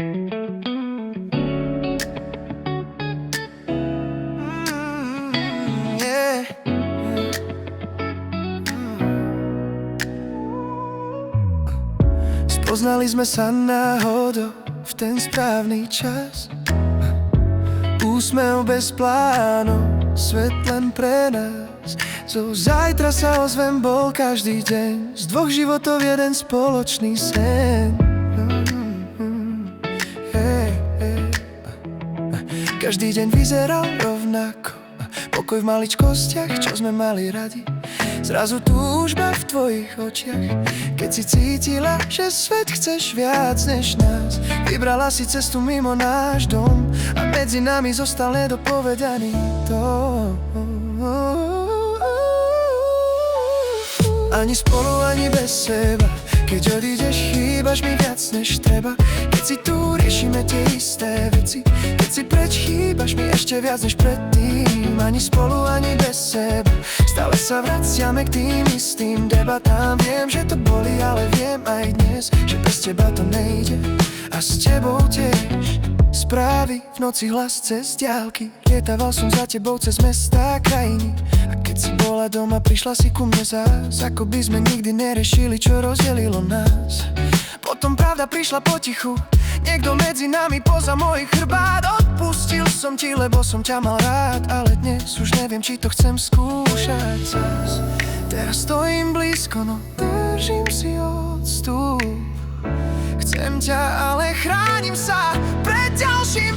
Yeah. Spoznali sme sa náhodou v ten správny čas. Úsmev bez plánov, svet len pre nás. Zajtra sa ozvem, bol každý deň, z dvoch životov jeden spoločný sen. Každý deň vyzeral rovnako, pokoj v maličkostiach, čo sme mali radi. Zrazu túžba v tvojich očiach, keď si cítila, že svet chceš viac než nás. Vybrala si cestu mimo náš dom a medzi nami zostal nedopovedaný dom. Ani spolu, ani bez seba, keď odídeš, chýbaš mi viac než treba. Keď si tu, riešime tie isté veci, keď si preč, chýbaš mi ešte viac než predtým. Ani spolu, ani bez seba, stále sa vraciame k tým istým debatám. Viem, že to boli, ale viem aj dnes, že bez teba to nejde a s tebou tiež. Správy v noci, hlas cez diaľky, lietaval som za tebou cez mestá, krajiny. A keď si bola doma, prišla si ku mne zás, ako by sme nikdy nerešili, čo rozdelilo nás. Potom pravda prišla potichu, niekto medzi nami poza mojich chrbát. Odpustil som ti, lebo som ťa mal rád, ale dnes už neviem, či to chcem skúšať zás. Teraz stojím blízko, no držím si odstup. Chcem ťa, ale chránim sa pred ďalším